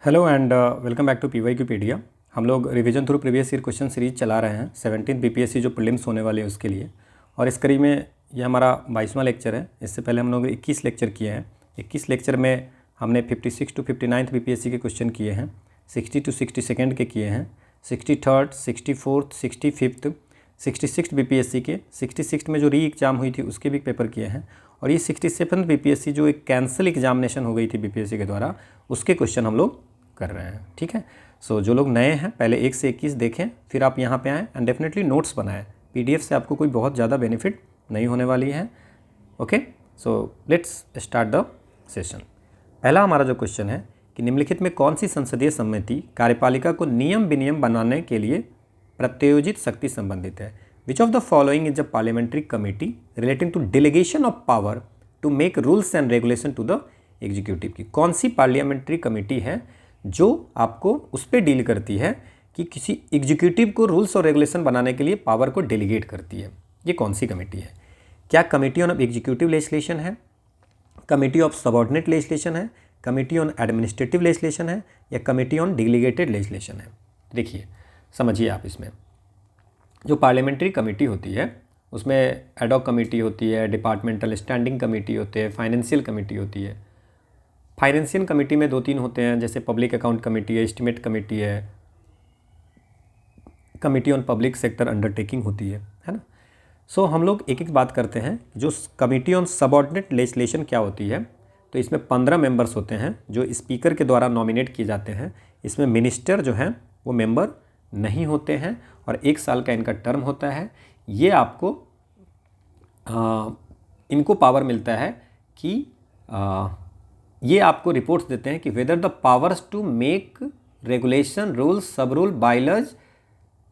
Hello and welcome back to PYQpedia। हम लोग revision through previous year question series चला रहे हैं 17 BPSC जो प्रीलिम्स होने वाले हैं उसके लिए। और इस कड़ी में ये हमारा 22वां लेक्चर है। इससे पहले हम लोग 21 लेक्चर किए हैं। 21 लेक्चर में हमने 56 टू 59 BPSC के क्वेश्चन किए हैं, 60 टू 62 के किए हैं, 63rd, 64th, 65th, 66 BPSC के 66 में जो री एग्ज़ाम हुई थी उसके भी पेपर किए हैं। और ये 67 BPSC जो एक कैंसिल एग्जामिनेशन हो गई थी BPSC के द्वारा, उसके क्वेश्चन हम लोग कर रहे हैं। ठीक है, सो जो लोग नए हैं पहले 1 से 21 देखें, फिर आप यहाँ पे आएँ एंड डेफिनेटली नोट्स बनाएं। PDF से आपको कोई बहुत ज़्यादा बेनिफिट नहीं होने वाली है। Okay, so let's start the session. पहला हमारा जो क्वेश्चन है कि निम्नलिखित में कौन सी संसदीय समिति कार्यपालिका को नियम विनियम बनाने के लिए प्रत्योजित शक्ति संबंधित है। Which of the following is a parliamentary committee relating to delegation of power to make rules and regulation to the executive की कौन सी पार्लियामेंट्री कमेटी है जो आपको उस पर डील करती है कि किसी एग्जीक्यूटिव को रूल्स और रेगुलेशन बनाने के लिए पावर को डेलीगेट करती है। ये कौन सी कमेटी है? क्या कमेटी ऑन एग्जीक्यूटिव लेजिस्लेशन है, कमेटी ऑफ सबऑर्डिनेट लेजिस्लेशन है, कमेटी ऑन एडमिनिस्ट्रेटिव लेजिस्लेशन है, या कमेटी ऑन डेलीगेटेड लेजिस्लेशन है? देखिए, समझिए आप इसमें जो पार्लियामेंट्री कमेटी होती है उसमें एडॉक कमेटी होती है, डिपार्टमेंटल स्टैंडिंग कमेटी होती है, फाइनेंशियल कमेटी होती है। फाइनेंशियल कमेटी में 2-3 होते हैं, जैसे पब्लिक अकाउंट कमेटी है, एस्टिमेट कमेटी है, committee on public sector undertaking होती है ना। सो हम लोग एक एक बात करते हैं। जो कमेटी ऑन सबऑर्डिनेट लेजिस्लेशन क्या होती है, तो इसमें 15 मेंबर्स होते हैं जो स्पीकर के द्वारा नॉमिनेट किए जाते हैं। इसमें मिनिस्टर जो हैं वो मेंबर नहीं होते हैं और 1 साल का इनका टर्म होता है। ये आपको इनको पावर मिलता है कि ये आपको रिपोर्ट्स देते हैं कि whether the powers to make regulation, rules, sub rule, bylaws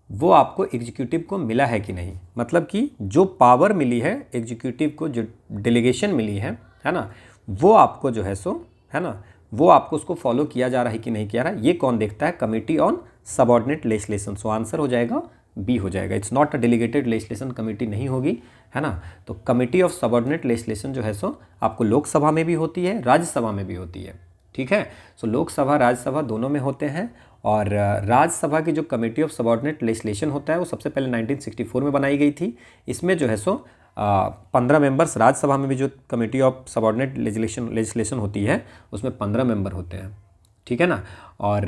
वो आपको एग्जीक्यूटिव को मिला है कि नहीं। मतलब कि जो पावर मिली है एग्जीक्यूटिव को, जो डेलीगेशन मिली है ना, वो आपको जो है सो है ना, वो आपको उसको फॉलो किया जा रहा है कि नहीं किया रहा है, ये कौन देखता है? Committee on subordinate legislation. So answer हो जाएगा बी हो जाएगा। It's not a delegated legislation committee नहीं होगी, है ना। तो कमेटी ऑफ सबऑर्डिनेट लेजिस्लेशन जो है सो आपको लोकसभा में भी होती है, राज्यसभा में भी होती है। ठीक है, सो लोकसभा राज्यसभा दोनों में होते हैं। और राज्यसभा की जो कमेटी ऑफ सबऑर्डिनेट लेजिस्लेशन होता है वो सबसे पहले 1964 में बनाई गई थी। इसमें जो है सो 15 मेंबर्स, राज्यसभा में भी जो कमेटी ऑफ सबऑर्डिनेट लेजिस्लेशन होती है उसमें 15 मेंबर होते हैं। ठीक है ना। और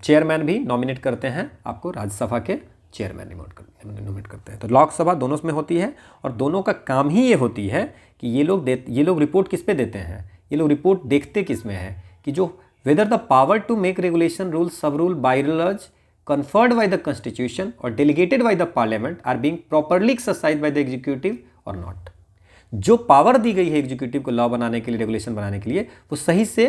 चेयरमैन भी नॉमिनेट करते हैं, आपको राज्यसभा के चेयरमैन नॉमिनेट करते हैं। तो लोकसभा दोनों में होती है और दोनों का काम ही ये होती है कि ये लोग रिपोर्ट किस पे देते हैं, ये लोग रिपोर्ट देखते किस में है कि जो whether the power to make regulation, rule, sub rule, bylaws conferred by the constitution or delegated by the parliament are being properly exercised by the executive or not। जो पावर दी गई है एग्जीक्यूटिव को लॉ बनाने के लिए, regulation बनाने के लिए, वो सही से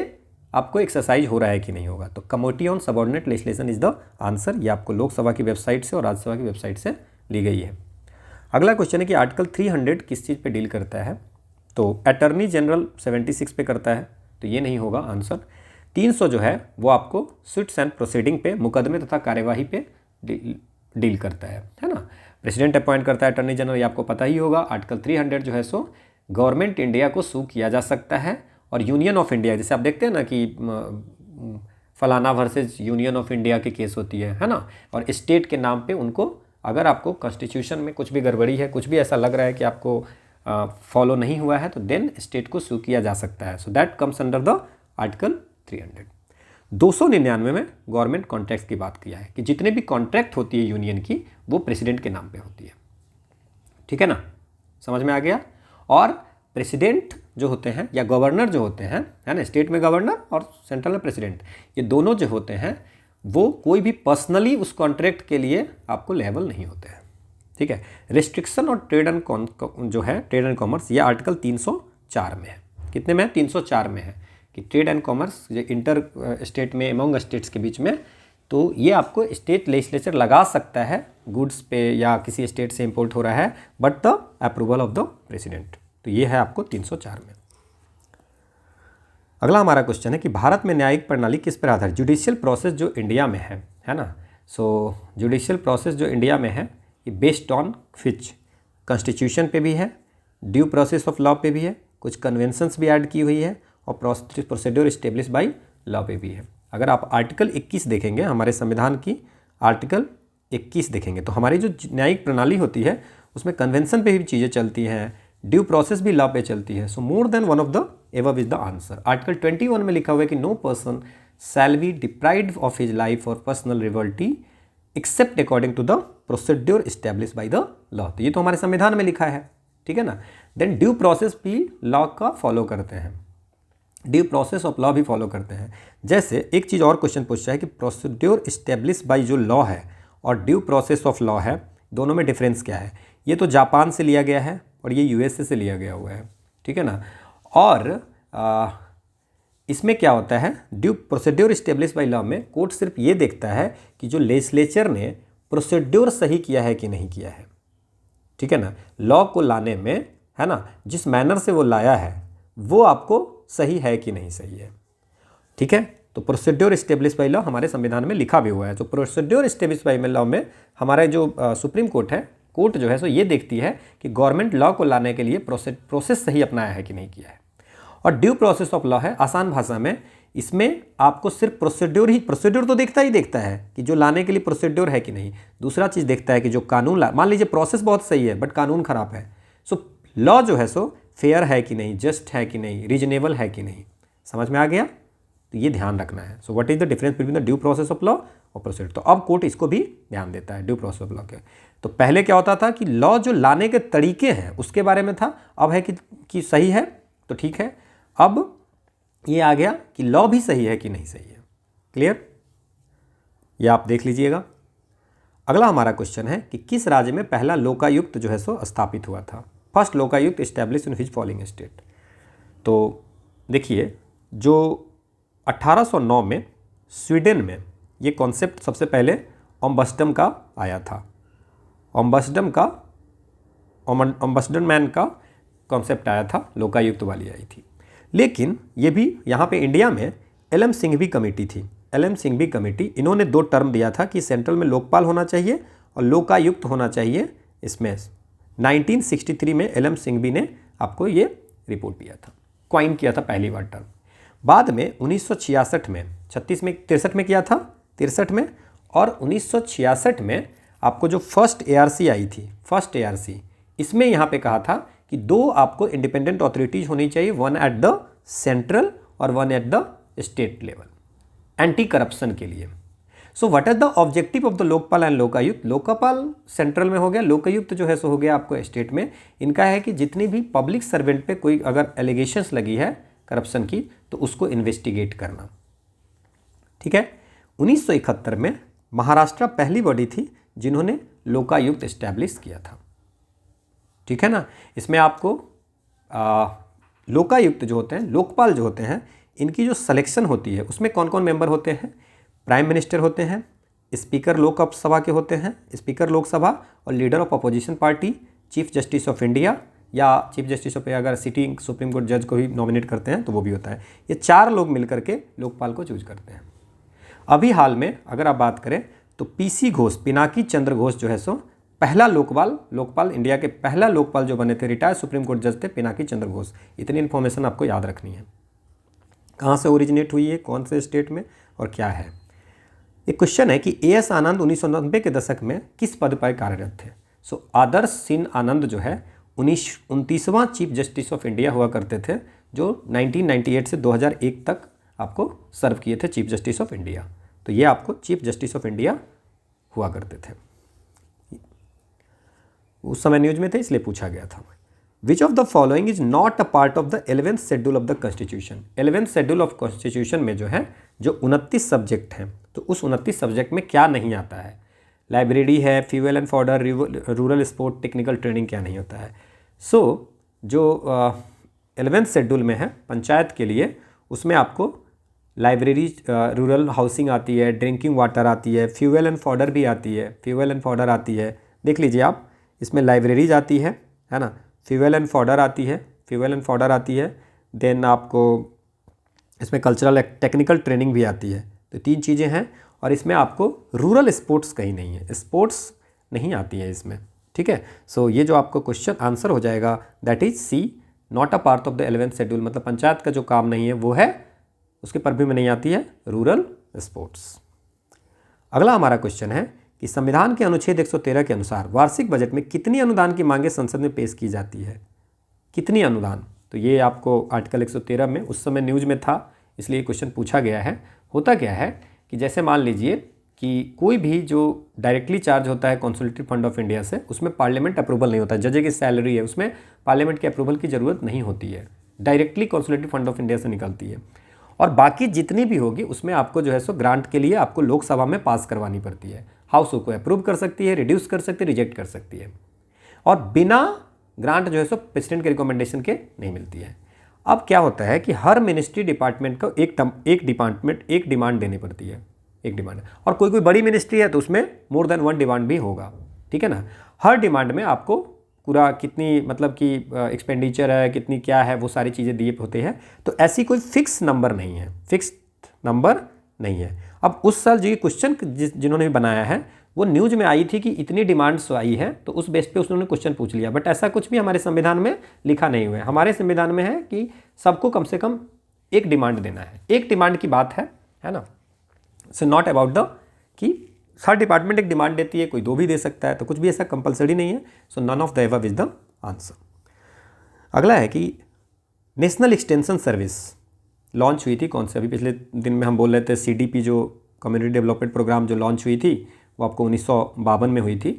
आपको एक्सरसाइज हो रहा है कि नहीं होगा। तो committee on subordinate legislation is the answer. ये आपको लोकसभा की वेबसाइट से और राज्यसभा की वेबसाइट से ली गई है। अगला क्वेश्चन है कि आर्टिकल 300 किस चीज़ पे डील करता है? तो अटर्नी जनरल 76 पे करता है, तो ये नहीं होगा आंसर। 300 जो है वो आपको सुट्स एंड प्रोसीडिंग पे, मुकदमे तथा कार्यवाही पे डील करता है ना। प्रेसिडेंट अपॉइंट करता है अटर्नी जनरल, ये आपको पता ही होगा। आर्टिकल 300 जो है सो गवर्नमेंट इंडिया को सू किया जा सकता है और यूनियन ऑफ इंडिया, जैसे आप देखते हैं ना कि फलाना वर्सेस यूनियन ऑफ इंडिया की केस होती है ना, और स्टेट के नाम पे उनको, अगर आपको कॉन्स्टिट्यूशन में कुछ भी गड़बड़ी है, कुछ भी ऐसा लग रहा है कि आपको फॉलो नहीं हुआ है, तो देन स्टेट को सू किया जा सकता है। So that comes under the article 300। 299 में गवर्नमेंट कॉन्ट्रैक्ट की बात किया है कि जितने भी कॉन्ट्रैक्ट होती है यूनियन की वो प्रेसिडेंट के नाम पे होती है। ठीक है ना, समझ में आ गया। और प्रेसिडेंट जो होते हैं या गवर्नर जो होते हैं, है ना, स्टेट में गवर्नर और सेंट्रल में प्रेसिडेंट, ये दोनों जो होते हैं वो कोई भी पर्सनली उस कॉन्ट्रैक्ट के लिए आपको लेबल नहीं होते हैं। ठीक है। रिस्ट्रिक्शन और ट्रेड एंड जो है ट्रेड एंड कॉमर्स, ये आर्टिकल 304 में है। कितने में है? 304 में है कि ट्रेड एंड कॉमर्स जो इंटर स्टेट में, एमंग स्टेट्स के बीच में, तो ये आपको स्टेट लेजिस्लेचर लगा सकता है गुड्स पे या किसी स्टेट से इंपोर्ट हो रहा है, but the approval of the president. तो ये है आपको 304 में। अगला हमारा क्वेश्चन है कि भारत में न्यायिक प्रणाली किस पर आधारित? जुडिशियल प्रोसेस जो इंडिया में है ना। सो जुडिशियल प्रोसेस जो इंडिया में है ये बेस्ड ऑन विच कॉन्स्टिट्यूशन पे भी है, ड्यू प्रोसेस ऑफ लॉ पे भी है, कुछ कन्वेंशंस भी ऐड की हुई है और प्रोसीड्योर इस्टेब्लिश बाई लॉ पे भी है। अगर आप आर्टिकल 21 देखेंगे हमारे संविधान की, आर्टिकल 21 देखेंगे तो हमारी जो न्यायिक प्रणाली होती है उसमें कन्वेंशन पे भी चीज़ें चलती हैं, ड्यू प्रोसेस भी लॉ पे चलती है। So more than one of the above is the answer. Article 21 में लिखा हुआ है कि no person shall be deprived of his life और personal liberty except according to the procedure establish by the law. तो ये तो हमारे संविधान में लिखा है, ठीक है ना। देन ड्यू प्रोसेस भी लॉ का फॉलो करते हैं, ड्यू प्रोसेस ऑफ लॉ भी फॉलो करते हैं। जैसे एक चीज़ और क्वेश्चन पूछता है कि प्रोसीड्योर एस्टेब्लिश बाय जो लॉ है और ड्यू प्रोसेस ऑफ लॉ है, दोनों में डिफरेंस क्या है। ये तो जापान से लिया गया है और ये यूएसए से लिया गया हुआ है, ठीक है ना। और इसमें क्या होता है, due procedure establish by law में कोर्ट सिर्फ ये देखता है कि जो लेजिस्लेचर ने प्रोसीड्योर सही किया है कि नहीं किया है, ठीक है ना। लॉ को लाने में, है ना, जिस मैनर से वो लाया है वो आपको सही है कि नहीं सही है, ठीक है। तो प्रोसीड्योर एस्टेब्लिश बाय लॉ हमारे संविधान में लिखा भी हुआ है। तो प्रोसीड्योर एस्टेब्लिश बाय लॉ में हमारे जो सुप्रीम कोर्ट है, कोर्ट जो है सो ये देखती है कि गवर्नमेंट लॉ को लाने के लिए प्रोसेस सही अपनाया है कि नहीं किया है। और ड्यू प्रोसेस ऑफ लॉ है आसान भाषा में, इसमें आपको सिर्फ प्रोसीड्योर तो देखता है कि जो लाने के लिए प्रोसीड्योर है कि नहीं। दूसरा चीज़ देखता है कि जो कानून मान लीजिए प्रोसेस बहुत सही है बट कानून खराब है, सो लॉ जो है सो फेयर है कि नहीं, जस्ट है कि नहीं, रीजनेबल है कि नहीं। समझ में आ गया? तो ये ध्यान रखना है। So what is the difference between the due process of law और प्रोसीड्योर। तो अब कोर्ट इसको भी ध्यान देता है ड्यू प्रोसेस ऑफ लॉ के। तो पहले क्या होता था कि लॉ जो लाने के तरीके हैं उसके बारे में था, अब है कि सही है तो ठीक है। अब ये आ गया कि लॉ भी सही है कि नहीं सही है। क्लियर? ये आप देख लीजिएगा। अगला हमारा क्वेश्चन है कि किस राज्य में पहला लोकायुक्त जो है सो स्थापित हुआ था। First Lokayukta establish in which following state. तो देखिए, जो 1809 में स्वीडन में ये कॉन्सेप्ट सबसे पहले ओम्बस्डम का आया था। ओम्बस्डम मैन का कॉन्सेप्ट आया था, लोकायुक्त वाली आई थी। लेकिन ये भी यहाँ पे इंडिया में एल.एम. सिंघवी कमेटी थी। एल.एम. सिंघवी कमेटी, इन्होंने 2 टर्म दिया था कि सेंट्रल में लोकपाल होना चाहिए और लोकायुक्त होना चाहिए। इसमें 1963 में एल.एम. सिंघवी ने आपको ये रिपोर्ट दिया था, क्वाइन किया था पहली बार टर्म। बाद में 1966 में 63 में किया था, 63 में, और 1966 में आपको जो फर्स्ट ARC आई थी, फर्स्ट ARC, इसमें यहाँ पे कहा था कि 2 आपको इंडिपेंडेंट अथॉरिटीज होनी चाहिए, वन एट द सेंट्रल और one at the state level, anti corruption के लिए। So what is the objective of the Lokpal and Lokayukta. Lokpal central में हो गया, लोकायुक्त जो है सो हो गया आपको स्टेट में। इनका है कि जितनी भी पब्लिक सर्वेंट पे कोई अगर एलिगेशंस लगी है करप्शन की तो उसको इन्वेस्टिगेट करना, ठीक है। 1971 में महाराष्ट्र पहली बॉडी थी जिन्होंने लोकायुक्त एस्टैब्लिश किया था, ठीक है ना। इसमें आपको लोकायुक्त जो होते हैं, लोकपाल जो होते हैं, इनकी जो सिलेक्शन होती है उसमें कौन कौन मेंबर होते हैं। प्राइम मिनिस्टर होते हैं, स्पीकर लोकसभा के होते हैं, स्पीकर लोकसभा, और leader of opposition party, chief justice of India, या चीफ जस्टिस ऑफ अगर सिटिंग सुप्रीम कोर्ट जज को भी नॉमिनेट करते हैं तो वो भी होता है। ये 4 लोग मिलकर के लोकपाल को चूज करते हैं। अभी हाल में अगर आप बात करें तो PC घोष, पिनाकी चंद्र घोष जो है सो पहला लोकपाल इंडिया के पहला लोकपाल जो बने थे, रिटायर्ड सुप्रीम कोर्ट जज थे पिनाकी चंद्र घोष। इतनी इन्फॉर्मेशन आपको याद रखनी है। कहाँ से ओरिजिनेट हुई है, कौन से स्टेट में, और क्या है। एक क्वेश्चन है कि AS आनंद 1990 के दशक में किस पद पर कार्यरत थे। सो आदर्श सिंह आनंद जो है 29वां चीफ जस्टिस ऑफ इंडिया हुआ करते थे, जो 1998 से 2001 तक आपको सर्व किए थे चीफ जस्टिस ऑफ इंडिया। तो ये आपको चीफ जस्टिस ऑफ इंडिया हुआ करते थे, उस समय न्यूज में थे इसलिए पूछा गया था। विच of the following is not a part of the 11th schedule of the constitution. 11th schedule of constitution में जो है जो 29 सब्जेक्ट हैं, तो उस 29 सब्जेक्ट में क्या नहीं आता है। लाइब्रेरी है, fuel and fodder, rural sport, technical training क्या नहीं होता है। सो जो 11th शेड्यूल में है पंचायत के लिए, उसमें आपको लाइब्रेरी, रूरल हाउसिंग आती है, ड्रिंकिंग वाटर आती है, फ्यूल एंड फॉर्डर भी आती है, फ्यूल एंड फॉर्डर आती है। देख लीजिए आप, इसमें लाइब्रेरीज आती है ना, फ्यूल एंड फॉर्डर आती है, फ्यूल एंड फॉर्डर आती है। देन आपको इसमें कल्चरल टेक्निकल ट्रेनिंग भी आती है। तो 3 चीज़ें हैं। और इसमें आपको रूरल स्पोर्ट्स कहीं नहीं है, स्पोर्ट्स नहीं आती है इसमें, ठीक है। सो ये जो आपको क्वेश्चन आंसर हो जाएगा that is C, not a part of the 11th schedule. मतलब पंचायत का जो काम नहीं है वो है, उसके परव्यू में नहीं आती है रूरल स्पोर्ट्स। अगला हमारा क्वेश्चन है कि संविधान के अनुच्छेद 113 के अनुसार वार्षिक बजट में कितनी अनुदान की मांगें संसद में पेश की जाती है? कितनी अनुदान? तो ये आपको आर्टिकल 113 में उस समय न्यूज़ में था, इसलिए क्वेश्चन पूछा गया है। होता क्या है कि जैसे मान लीजिए कि कोई भी जो डायरेक्टली चार्ज होता है कंसोलिडेटेड फंड ऑफ इंडिया से, उसमें पार्लियामेंट अप्रूवल नहीं होता है। जज की सैलरी है, उसमें पार्लियामेंट के अप्रूवल की ज़रूरत नहीं होती है, directly consolidated fund of India से निकलती है। और बाकी जितनी भी होगी उसमें आपको जो है सो ग्रांट के लिए आपको लोकसभा में पास करवानी पड़ती है। हाउस को अप्रूव कर सकती है, रिड्यूस कर सकती है, रिजेक्ट कर सकती है, और बिना ग्रांट जो है सो प्रेसिडेंट के रिकमेंडेशन के नहीं मिलती है। अब क्या होता है कि हर मिनिस्ट्री डिपार्टमेंट को एक डिमांड देनी पड़ती है, एक डिमांड। और कोई कोई बड़ी मिनिस्ट्री है तो उसमें मोर देन वन डिमांड भी होगा, ठीक है ना। हर डिमांड में आपको पूरा कितनी मतलब कि एक्सपेंडिचर है, कितनी क्या है, वो सारी चीज़ें दिए होते हैं। तो ऐसी कोई फिक्स नंबर नहीं है, फिक्स्ड नंबर नहीं है। अब उस साल जो ये क्वेश्चन जिन्होंने बनाया है वो न्यूज़ में आई थी कि इतनी डिमांड्स आई है, तो उस बेस पे उन्होंने क्वेश्चन पूछ लिया। बट ऐसा कुछ भी हमारे संविधान में लिखा नहीं हुआ है। हमारे संविधान में है कि सबको कम से कम एक डिमांड देना है, एक डिमांड की बात है ना। सो नॉट अबाउट द कि हर डिपार्टमेंट एक डिमांड देती है, कोई दो भी दे सकता है, तो कुछ भी ऐसा कंपलसरी नहीं है। So none of the above is the answer. अगला है कि नेशनल एक्सटेंशन सर्विस लॉन्च हुई थी कौन से? अभी पिछले दिन में हम बोल रहे थे CDP जो कम्युनिटी डेवलपमेंट प्रोग्राम जो लॉन्च हुई थी वो आपको 1952 में हुई थी,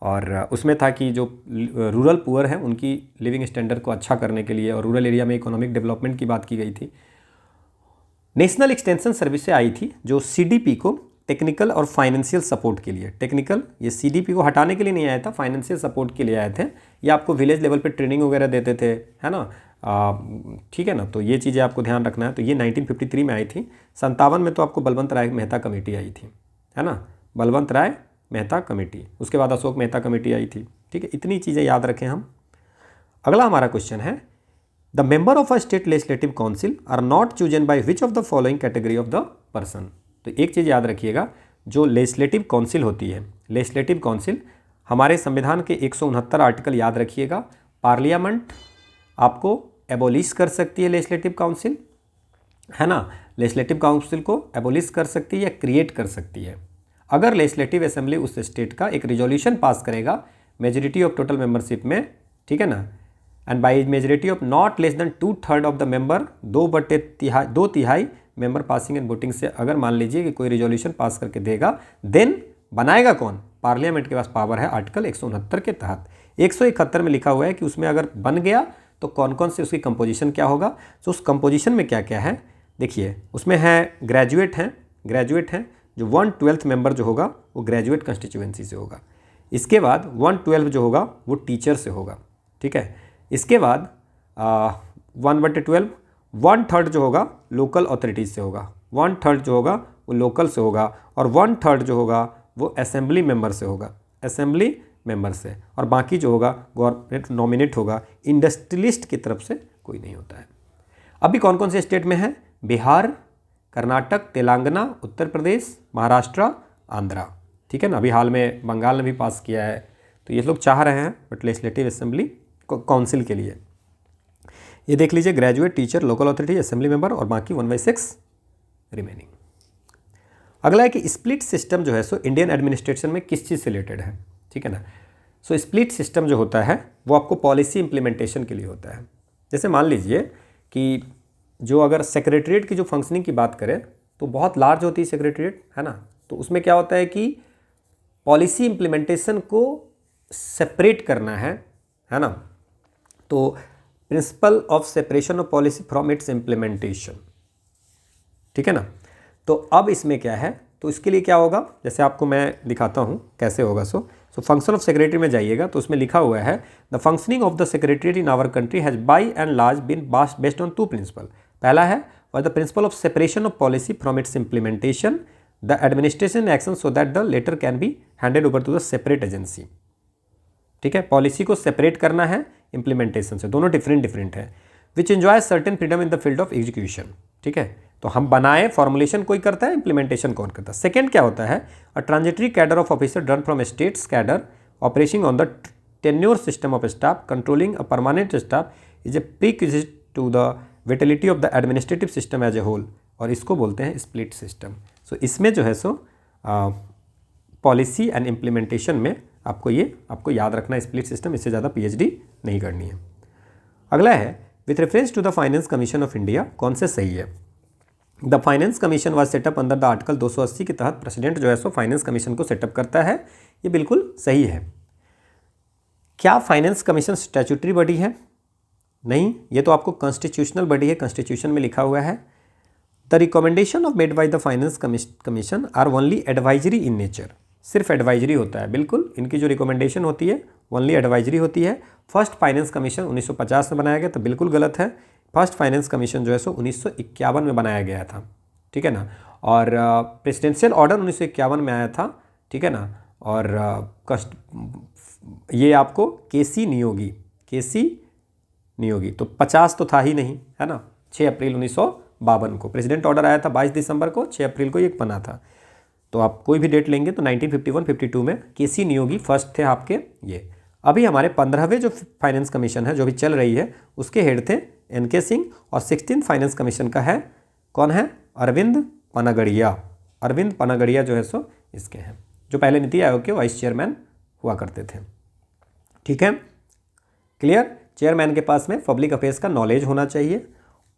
और उसमें था कि जो रूरल पुअर हैं उनकी लिविंग स्टैंडर्ड को अच्छा करने के लिए और रूरल एरिया में इकोनॉमिक डेवलपमेंट की बात की गई थी। नेशनल एक्सटेंशन सर्विस से आई थी जो CDP को टेक्निकल और फाइनेंशियल सपोर्ट के लिए, टेक्निकल ये CDP को हटाने के लिए नहीं आया था, फाइनेंशियल सपोर्ट के लिए आए थे। ये आपको विलेज लेवल पे ट्रेनिंग वगैरह देते थे, है ना, ठीक है ना। तो ये चीज़ें आपको ध्यान रखना है। तो ये 1953 में आई थी। 57 में तो आपको बलवंत राय मेहता कमेटी आई थी, है ना, बलवंत राय मेहता कमेटी। उसके बाद अशोक मेहता कमेटी आई थी, ठीक है। इतनी चीज़ें याद रखें हम। अगला हमारा क्वेश्चन है the member of a state legislative council are not chosen by which of the following category of the person. तो एक चीज़ याद रखिएगा, जो लेजिस्लेटिव काउंसिल होती है, लेजिस्लेटिव काउंसिल हमारे संविधान के 169 आर्टिकल याद रखिएगा। पार्लियामेंट आपको एबोलिश कर सकती है लेजिस्लेटिव काउंसिल, है ना, लेजिस्लेटिव काउंसिल को एबोलिश कर सकती है या क्रिएट कर सकती है। अगर लेजिस्लेटिव असेंबली उस स्टेट का एक रिजोल्यूशन पास करेगा मेजोरिटी ऑफ टोटल मेंबरशिप में, ठीक है ना, and by majority of not less than 2/3 of the member, 2 तिहाई मेंबर पासिंग एंड वोटिंग से अगर मान लीजिए कि कोई रिजोल्यूशन पास करके देगा, देन बनाएगा कौन? पार्लियामेंट के पास पावर है आर्टिकल 169 के तहत। 171 में लिखा हुआ है कि उसमें अगर बन गया तो कौन कौन से उसकी कंपोजिशन क्या होगा। तो उस कंपोजिशन में क्या क्या है देखिए, उसमें है ग्रेजुएट हैं जो 1/12 मेंबर जो होगा वो ग्रेजुएट कंस्टिट्यूएंसी से होगा। इसके बाद 1/12 जो होगा वो टीचर से होगा, ठीक है। इसके बाद 1/12 1/3 जो होगा लोकल अथॉरिटीज़ से होगा, 1/3 जो होगा वो लोकल से होगा, और 1/3 जो होगा वो असेंबली मेंबर से होगा, असेंबली मेंबर से, और बाकी जो होगा गवर्नमेंट नॉमिनेट होगा। इंडस्ट्रियलिस्ट की तरफ से कोई नहीं होता है। अभी कौन कौन से स्टेट में है? बिहार, कर्नाटक, तेलंगाना, उत्तर प्रदेश, महाराष्ट्र, आंध्रा, ठीक है ना। अभी हाल में बंगाल ने भी पास किया है। तो ये लोग चाह रहे हैं बट लेजिस्लेटिव असेंबली काउंसिल के लिए ये देख लीजिए, graduate, teacher, local authority, assembly member और बाकी 1/6 रिमेनिंग। अगला है कि स्प्लिट सिस्टम जो है सो इंडियन एडमिनिस्ट्रेशन में किस चीज़ से रिलेटेड है, ठीक है ना। सो स्प्लिट सिस्टम जो होता है वो आपको पॉलिसी इंप्लीमेंटेशन के लिए होता है। जैसे मान लीजिए कि जो अगर सेक्रेटरीट की जो फंक्शनिंग की बात करें तो बहुत लार्ज होती है सेक्रेटरीट, है ना। तो उसमें क्या होता है कि पॉलिसी इंप्लीमेंटेशन को सेपरेट करना है ना। तो principal of separation of policy from its implementation, ठीक है ना। तो अब इसमें क्या है, तो इसके लिए क्या होगा, जैसे आपको मैं दिखाता हूँ कैसे होगा। सो फंक्शन ऑफ सेक्रेटरी में जाइएगा तो उसमें लिखा हुआ है the functioning of the secretariat in our country has by and large been based on 2 principle. पहला है और the principle of separation of policy from its implementation, the administration action so that the latter can be handed over to the separate agency, ठीक है। Policy को separate करना है implementation से, दोनों डिफरेंट है। Which enjoy certain freedom in the field of execution, ठीक है। तो हम बनाए, फॉर्मुलेशन कोई करता है, इम्प्लीमेंटेशन कौन करता है। सेकेंड क्या होता है, a transitory cadre of officer drawn from states cadre operating on the tenure system of staff controlling a permanent staff is a prerequisite to the vitality of the administrative system as a whole, और इसको बोलते हैं split system. सो इसमें जो है सो policy and implementation में आपको याद रखना स्प्लिट सिस्टम, इससे ज़्यादा पीएचडी नहीं करनी है। अगला है with reference to the finance commission of India, कौन से सही है? The finance commission was set up under the article 280 के तहत प्रेसिडेंट जो है सो फाइनेंस कमीशन को सेटअप करता है, ये बिल्कुल सही है। क्या फाइनेंस कमीशन स्टैट्यूटरी बॉडी है? नहीं, ये तो आपको कॉन्स्टिट्यूशनल बॉडी है, कॉन्स्टिट्यूशन में लिखा हुआ है। The recommendation of made by the finance commission are only advisory in nature, सिर्फ एडवाइजरी होता है, बिल्कुल इनकी जो रिकमेंडेशन होती है ओनली एडवाइजरी होती है। फर्स्ट फाइनेंस कमीशन 1950 में बनाया गया, तो बिल्कुल गलत है। फर्स्ट फाइनेंस कमीशन जो है सो 1951 में बनाया गया था, ठीक है ना। और प्रेसिडेंशियल ऑर्डर 1951 में आया था, ठीक है ना। और ये आपको केसी नियोगी तो 50 तो था ही नहीं, है ना। 6 अप्रैल 1952 को प्रेसिडेंट ऑर्डर आया था, 22 दिसंबर को, 6 अप्रैल को ये बना था। तो आप कोई भी डेट लेंगे तो 1951-52 में केसी नियोगी फर्स्ट थे आपके। ये अभी हमारे 15वें जो फाइनेंस कमीशन है जो भी चल रही है उसके हेड थे एनके सिंह, और 16th फाइनेंस कमीशन का है कौन है? अरविंद पनागड़िया जो है सो इसके हैं, जो पहले नीति आयोग के वाइस चेयरमैन हुआ करते थे, ठीक है। क्लियर? चेयरमैन के पास में पब्लिक अफेयर्स का नॉलेज होना चाहिए,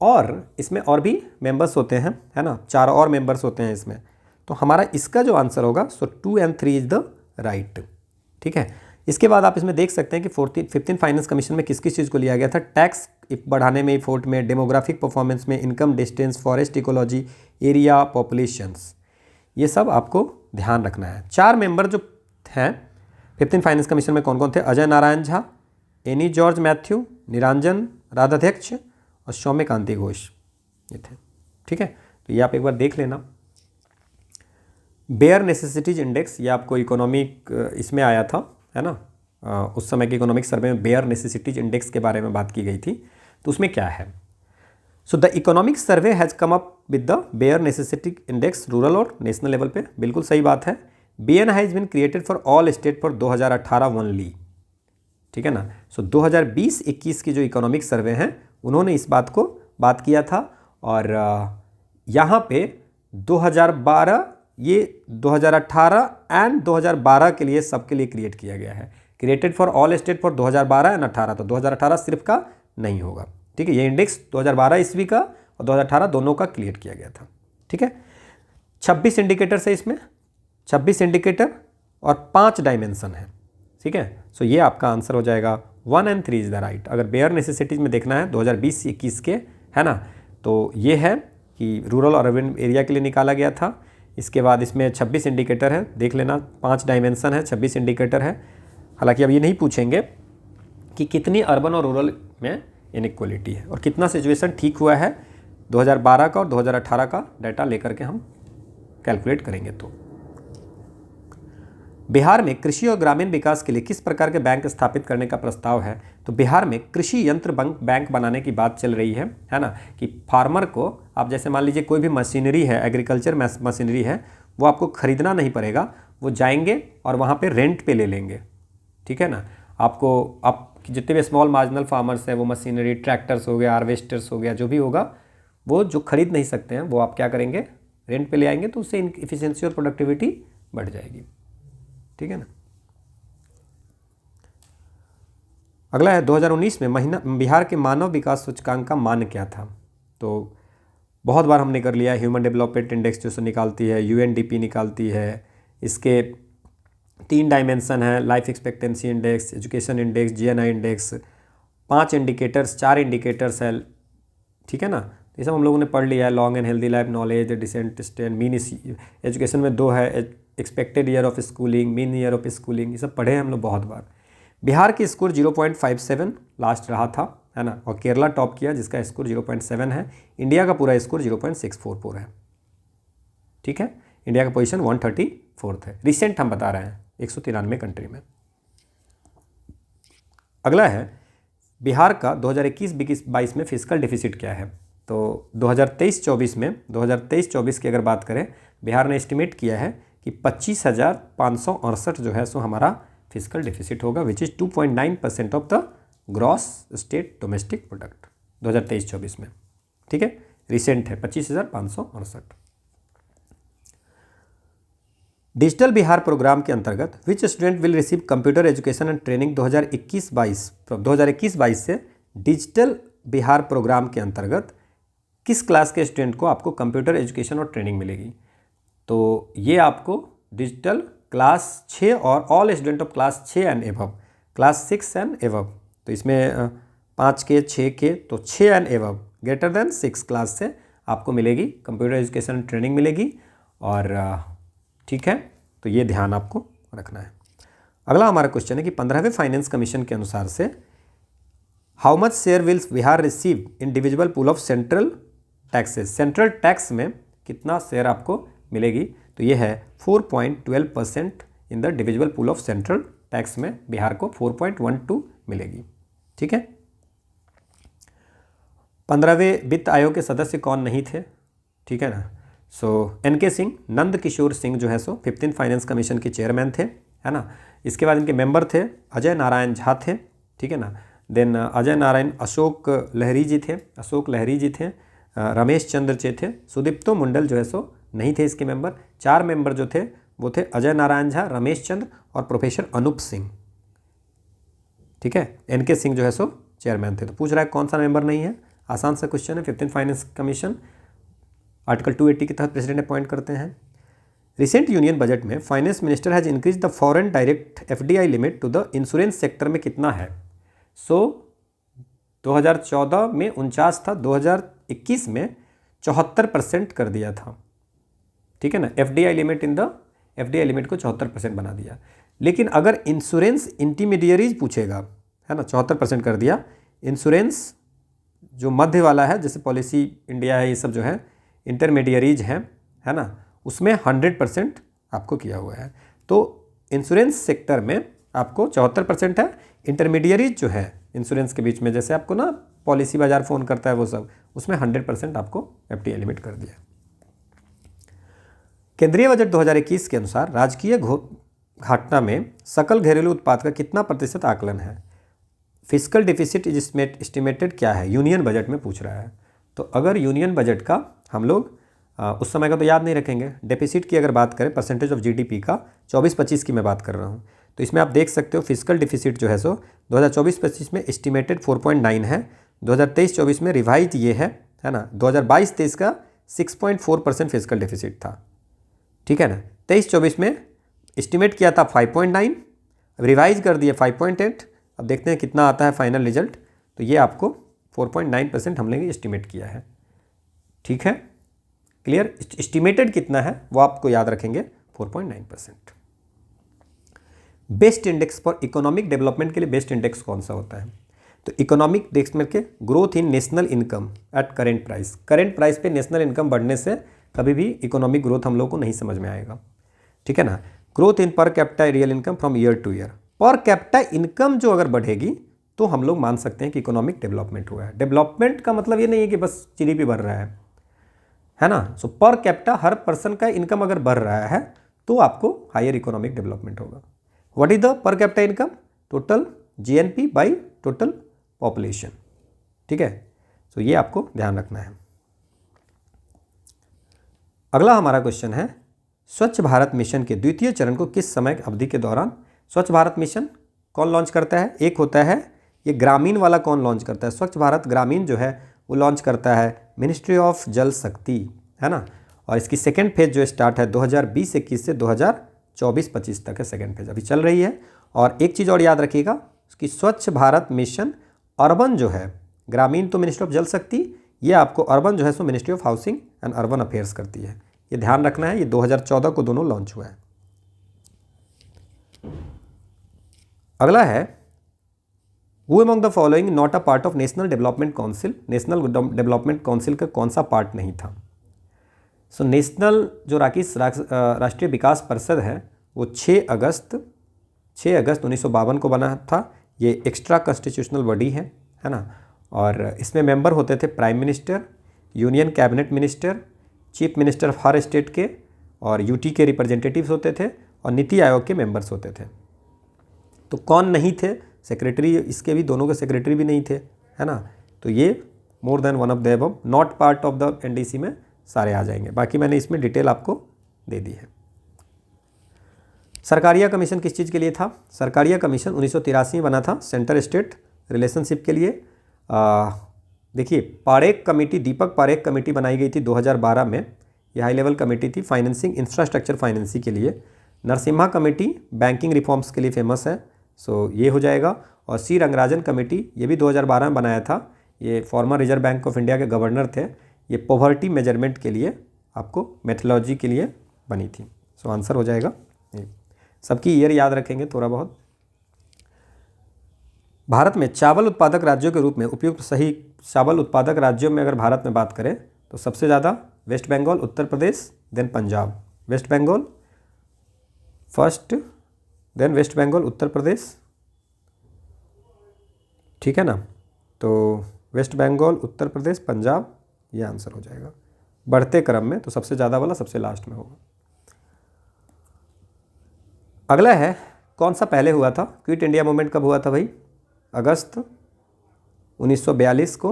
और इसमें और भी मेंबर्स होते हैं, है ना, 4 और मेंबर्स होते हैं इसमें। तो हमारा इसका जो आंसर होगा सो 2 and 3 इज द राइट, ठीक है। इसके बाद आप इसमें देख सकते हैं कि 15 फाइनेंस कमीशन में किस किस चीज़ को लिया गया था? टैक्स बढ़ाने में, इफोर्ट में, डेमोग्राफिक परफॉर्मेंस में, income, distance, forest ecology, area, populations, ये सब आपको ध्यान रखना है। 4 मेंबर जो हैं 15 फाइनेंस कमीशन में कौन कौन थे? Ajay Narayan Jha, Annie George Mathew, Niranjan Rajadhyaksha और सौम्य कांति घोष, ये थे, ठीक है। तो ये आप एक बार देख लेना। बेयर नेसेसिटीज इंडेक्स, ये आपको इकोनॉमिक इसमें आया था, है ना। उस समय के इकोनॉमिक सर्वे में बेयर नेसेसिटीज इंडेक्स के बारे में बात की गई थी। तो उसमें क्या है? So the economic survey has come up with the bare necessity index rural और नेशनल लेवल पे, बिल्कुल सही बात है। BN has been created for all state for 2018 only, ठीक है ना। सो 2020-21 की जो इकोनॉमिक सर्वे हैं उन्होंने इस बात को बात किया था, और यहाँ पे 2012, ये 2018 एंड 2012 के लिए सबके लिए क्रिएट किया गया है। Created for all state for 2012 and 18, तो 2018 सिर्फ का नहीं होगा, ठीक है। ये इंडेक्स 2012 ईस्वी का और 2018 दोनों का क्रिएट किया गया था, ठीक है। 26 इंडिकेटर है इसमें, 26 इंडिकेटर और 5 डायमेंशन है, ठीक है। सो ये आपका आंसर हो जाएगा 1 and 3 इज द राइट। अगर बेयर नेसेसिटीज में देखना है 2020-21 के, है ना, तो ये है कि रूरल और अर्बन एरिया के लिए निकाला गया था। इसके बाद इसमें 26 इंडिकेटर है, देख लेना, 5 डायमेंशन है, 26 इंडिकेटर है। हालांकि अब ये नहीं पूछेंगे कि कितनी अर्बन और रूरल में इनइक्वालिटी है और कितना सिचुएशन ठीक हुआ है। 2012 का और 2018 का डाटा लेकर के हम कैलकुलेट करेंगे। तो बिहार में कृषि और ग्रामीण विकास के लिए किस प्रकार के बैंक स्थापित करने का प्रस्ताव है? तो बिहार में कृषि यंत्र बैंक बनाने की बात चल रही है ना, कि फार्मर को आप जैसे मान लीजिए कोई भी मशीनरी है, एग्रीकल्चर मशीनरी है, वो आपको खरीदना नहीं पड़ेगा, वो जाएंगे और वहाँ पे रेंट पे ले लेंगे, ठीक है ना। आपको आप जितने भी स्मॉल मार्जिनल फार्मर्स हैं, वो मशीनरी, ट्रैक्टर्स हो गया, हार्वेस्टर्स हो गया, जो भी होगा, वो जो खरीद नहीं सकते हैं वो आप क्या करेंगे? रेंट पे ले आएंगे, तो उससे इफिशिएंसी और प्रोडक्टिविटी बढ़ जाएगी, ठीक है ना। अगला है 2019 में बिहार के मानव विकास सूचकांक का मान क्या था? तो बहुत बार हमने कर लिया। ह्यूमन डेवलपमेंट इंडेक्स जो निकालती है, UNDP निकालती है। इसके 3 डायमेंशन है, life expectancy index, education index, GNI index. 5 indicators, 4 indicators है, ठीक है ना। ये सब हम लोगों ने पढ़ लिया है। Long and healthy life, knowledge, decent stand, mean education में 2 है, expected year of schooling, mean year of schooling, ये सब पढ़े हैं हम लोग बहुत बार। बिहार की स्कोर 0.57 लास्ट रहा था, है ना, और केरला टॉप किया जिसका स्कोर 0.7 है। इंडिया का पूरा स्कोर 0.644 है, ठीक है। इंडिया का पोजीशन 134 है। रिसेंट हम बता रहे हैं 193 कंट्री में। अगला है बिहार का 2021-22 में फिजिकल डिफिसिट क्या है? तो 2023-24 की अगर बात करें, बिहार ने एस्टिमेट किया है कि 25,568 जो है सो हमारा फिजिकल डिफिसिट होगा, which is 2.9% of the gross state domestic product 2023-24 में, ठीक है। रिसेंट है 25,568। डिजिटल बिहार प्रोग्राम के अंतर्गत which student will receive computer education and training 2021-22 से डिजिटल बिहार प्रोग्राम के अंतर्गत किस क्लास के स्टूडेंट को आपको कंप्यूटर एजुकेशन और ट्रेनिंग मिलेगी? तो ये आपको डिजिटल क्लास 6 और all student of class 6 and above, class 6 and above, तो इसमें 5 के 6 के, तो 6 and above greater than 6 class से आपको मिलेगी कंप्यूटर एजुकेशन ट्रेनिंग मिलेगी। और ठीक है, तो ये ध्यान आपको रखना है। अगला हमारा क्वेश्चन है कि 15वें फाइनेंस कमीशन के अनुसार से how much share will Bihar receive in divisible pool of central taxes, central tax में कितना शेयर आपको मिलेगी? तो ये है 4.12% in the divisible pool of central tax में बिहार को 4.12 मिलेगी। ठीक है। 15वें वित्त आयोग के सदस्य कौन नहीं थे? ठीक है ना। सो NK सिंह, नंद किशोर सिंह जो है सो 15th फाइनेंस कमीशन के चेयरमैन थे, है ना। इसके बाद इनके मेंबर थे अजय नारायण झा थे, ठीक है ना। देन अजय नारायण अशोक लहरी जी थे, रमेश चंद्र चे थे, सुदीप्तो मंडल जो है सो नहीं थे इसके मेंबर। 4 मेंबर जो थे वो थे अजय नारायण झा, रमेश चंद्र और प्रोफेसर अनूप सिंह। ठीक है। NK सिंह जो है सो चेयरमैन थे। तो पूछ रहा है कौन सा मेंबर नहीं है? आसान सा क्वेश्चन है। 15th फाइनेंस कमीशन आर्टिकल 280 के तहत प्रेसिडेंट अपॉइंट करते हैं। रिसेंट यूनियन बजट में finance minister has increase the foreign direct FDI limit to the insurance sector में कितना है? 2014 में 49 था, 2021 में 74% कर दिया था। ठीक है ना। FDI लिमिट को 74% बना दिया। लेकिन अगर इंश्योरेंस इंटरमीडियरीज पूछेगा, है ना, 74% कर दिया। इंश्योरेंस जो मध्य वाला है, जैसे पॉलिसी इंडिया है, ये सब जो है इंटरमीडियरीज हैं, है ना, उसमें 100% आपको किया हुआ है। तो इंश्योरेंस सेक्टर में आपको 74% है। इंटरमीडियरीज जो है इंश्योरेंस के बीच में, जैसे आपको ना पॉलिसी बाजार फ़ोन करता है वो सब, उसमें 100% आपको FDI लिमिट कर दिया। केंद्रीय बजट 2021 के अनुसार राजकीय घाटना में सकल घरेलू उत्पाद का कितना प्रतिशत आकलन है? फिस्कल डिफिसिट एस्टिमेटेड क्या है? यूनियन बजट में पूछ रहा है। तो अगर यूनियन बजट का हम लोग उस समय का तो याद नहीं रखेंगे, डेफिसिट की अगर बात करें परसेंटेज ऑफ GDP का 24-25 की मैं बात कर रहा हूँ, तो इसमें आप देख सकते हो फिस्कल डिफिसिट जो है सो 2024-25 में एस्टिमेटेड 4.9 है, 2023-24 में रिवाइज ये है ना। 2022-23 का 6.4% फिस्कल डिफिसिट था। ठीक है ना। 23-24 में एस्टिमेट किया था 5.9, अब रिवाइज कर दिया 5.8। अब देखते हैं कितना आता है फाइनल रिजल्ट। तो ये आपको 4.9% हम लोग एस्टिमेट किया है। ठीक है, क्लियर। एस्टिमेटेड कितना है वो आपको याद रखेंगे, 4.9%। Best index for economic development के लिए बेस्ट इंडेक्स कौन सा होता है? तो इकोनॉमिक इंडेक्स में के growth in national income eight current price, current price पे नेशनल इनकम बढ़ने से कभी भी इकोनॉमिक ग्रोथ हम लोग को नहीं समझ में आएगा। ठीक है ना। Growth in per capita real income from year two year, per capita income जो अगर बढ़ेगी तो हम लोग मान सकते हैं कि इकोनॉमिक डेवलपमेंट हुआ है। डेवलपमेंट का मतलब ये नहीं है कि बस GDP बढ़ रहा है ना। सो पर कैपिटा हर पर्सन का इनकम अगर बढ़ रहा है तो आपको हायर इकोनॉमिक डेवलपमेंट होगा। What is the per capita income? Total GNP by total population. ठीक है, सो ये आपको ध्यान रखना है। अगला हमारा क्वेश्चन है स्वच्छ भारत मिशन के द्वितीय चरण को किस समय अवधि के दौरान? स्वच्छ भारत मिशन कौन लॉन्च करता है? एक होता है ये ग्रामीण वाला, कौन लॉन्च करता है? स्वच्छ भारत ग्रामीण जो है वो लॉन्च करता है मिनिस्ट्री ऑफ जल शक्ति, है ना। और इसकी सेकेंड फेज जो स्टार्ट है 2020-21 से 2024-25 तक है, सेकेंड फेज अभी चल रही है। और एक चीज़ और याद रखिएगा कि स्वच्छ भारत मिशन अर्बन जो है, ग्रामीण तो मिनिस्ट्री ऑफ जल शक्ति, ये आपको अर्बन जो है सो ministry of housing and urban affairs करती है। ये ध्यान रखना है, ये 2014 को दोनों लॉन्च हुआ है। अगला है who among the following not a part of national development council? National development council का कौन सा पार्ट नहीं था? सो नेशनल जो राष्ट्रीय विकास परिषद है वो 6 अगस्त 1952 को बना था। ये एक्स्ट्रा कॉन्स्टिट्यूशनल बॉडी है ना। और इसमें मेंबर होते थे prime minister, union cabinet minister, chief minister of her state के, और UT के रिप्रेजेंटेटिव्स होते थे, और नीति आयोग के मेंबर्स होते थे। तो कौन नहीं थे? सेक्रेटरी, इसके भी दोनों के सेक्रेटरी भी नहीं थे, है ना। तो ये मोर than one of the above, not part of the NDC में सारे आ जाएंगे। बाकी मैंने इसमें डिटेल आपको दे दी है। सरकारिया कमीशन किस चीज़ के लिए था? सरकारिया कमीशन 1983 में बना था सेंटर स्टेट रिलेशनशिप के लिए। देखिए पारेख कमेटी, दीपक पारेख कमेटी बनाई गई थी 2012 में। ये हाई लेवल कमेटी थी फाइनेंसिंग इंफ्रास्ट्रक्चर फाइनेंसिंग के लिए। नरसिम्हा कमेटी बैंकिंग रिफॉर्म्स के लिए फेमस है, सो ये हो जाएगा। और सी रंगराजन कमेटी, ये भी 2012 में बनाया था। ये farmer reserve bank of India के गवर्नर थे। ये पॉवर्टी मेजरमेंट के लिए आपको मेथोलॉजी के लिए बनी थी। सो आंसर हो जाएगा ये। सबकी ईयर याद रखेंगे थोड़ा बहुत। भारत में चावल उत्पादक राज्यों के रूप में उपयुक्त सही चावल उत्पादक राज्यों में अगर भारत में बात करें तो सबसे ज़्यादा west Bengal, Uttar Pradesh, then Punjab. West Bengal first, then west Bengal, Uttar Pradesh, ठीक है ना। तो वेस्ट बंगाल, उत्तर प्रदेश, पंजाब, ये आंसर हो जाएगा बढ़ते क्रम में। तो सबसे ज़्यादा वाला सबसे लास्ट में होगा। अगला है कौन सा पहले हुआ था? क्विट इंडिया मूवमेंट कब हुआ था भाई? अगस्त 1942 को।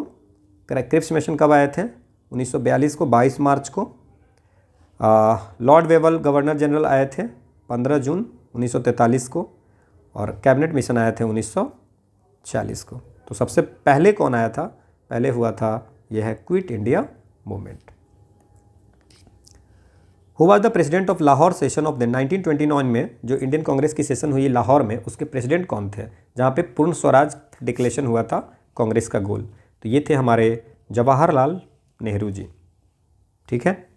क्रिप्स मिशन कब आए थे? 1942 को, 22 मार्च को। लॉर्ड वेवल गवर्नर जनरल आए थे 15 जून 1943 को। और कैबिनेट मिशन आए थे 1940 को। तो सबसे पहले कौन आया था? पहले हुआ था, यह है quit India movement. Who was the president of Lahore session of the 1929 में जो इंडियन कांग्रेस की सेशन हुई लाहौर में, उसके प्रेसिडेंट कौन थे? जहाँ पे पूर्ण स्वराज डिक्लेरेशन हुआ था कांग्रेस का गोल। तो ये थे हमारे जवाहरलाल नेहरू जी, ठीक है।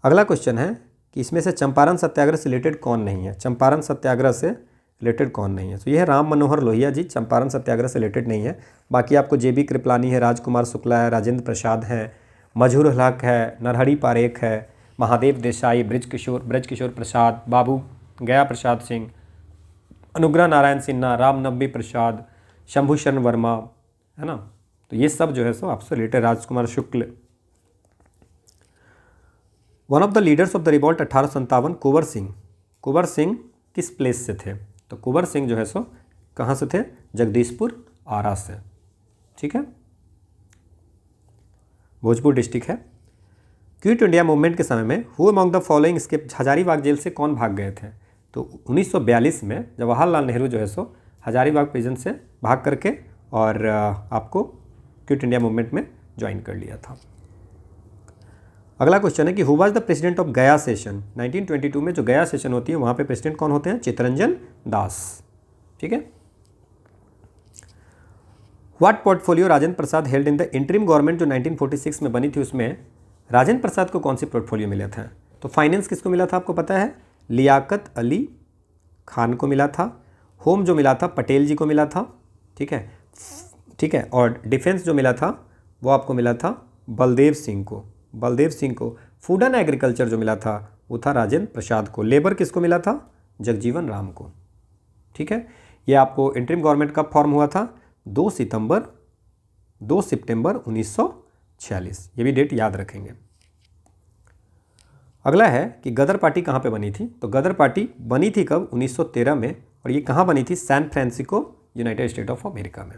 अगला क्वेश्चन है कि इसमें से चंपारण सत्याग्रह से रिलेटेड कौन नहीं है? चंपारण सत्याग्रह से रिलेटेड कौन नहीं है? तो ये है राम मनोहर लोहिया जी, चंपारण सत्याग्रह से रिलेटेड नहीं है। बाकी आपको JB कृपलानी है, राजकुमार शुक्ला है, राजेंद्र प्रसाद है, मजहूर हक है, नरहरि पारेख है, महादेव देसाई, ब्रजकिशोर प्रसाद, बाबू गया प्रसाद सिंह, अनुग्रह नारायण सिन्हा, रामनवमी प्रसाद, शंभू शरण वर्मा, है ना। तो ये सब जो है सो आपसे related, Rajkumar Shukla. One of the leaders of the revolt 1857, Kunwar Singh. Kunwar Singh किस प्लेस से थे? तो कुंवर सिंह जो है सो कहाँ से थे? जगदीशपुर आरा से, ठीक है, भोजपुर डिस्ट्रिक्ट है। क्विट इंडिया मूवमेंट के समय में हु अमंग द फॉलोइंग, इसके हजारीबाग जेल से कौन भाग गए थे? तो 1942 में जवाहरलाल नेहरू जो है सो हजारीबाग प्रिजन से भाग करके और आपको क्विट इंडिया मूवमेंट में ज्वाइन कर लिया था। अगला क्वेश्चन है कि who was the president of गया सेशन? 1922 में जो गया सेशन होती है वहाँ पे प्रेसिडेंट कौन होते हैं? चित्तरंजन दास, ठीक है। What portfolio Rajendra Prasad held in the interim government जो 1946 में बनी थी, उसमें राजेंद्र प्रसाद को कौन सी पोर्टफोलियो मिला था? तो फाइनेंस किसको मिला था आपको पता है? लियाकत अली खान को मिला था। होम जो मिला था पटेल जी को मिला था, ठीक है, ठीक है। और डिफेंस जो मिला था वो आपको मिला था बलदेव सिंह को, बलदेव सिंह को। फूड एंड एग्रीकल्चर जो मिला था वो था राजेंद्र प्रसाद को। लेबर किसको मिला था? जगजीवन राम को, ठीक है। ये आपको इंटरिम गवर्नमेंट कब फॉर्म हुआ था? 2 सितंबर 1946। ये भी डेट याद रखेंगे। अगला है कि गदर पार्टी कहाँ पे बनी थी? तो गदर पार्टी बनी थी कब? 1913 में। और ये कहाँ बनी थी? San Francisco, United State of America में।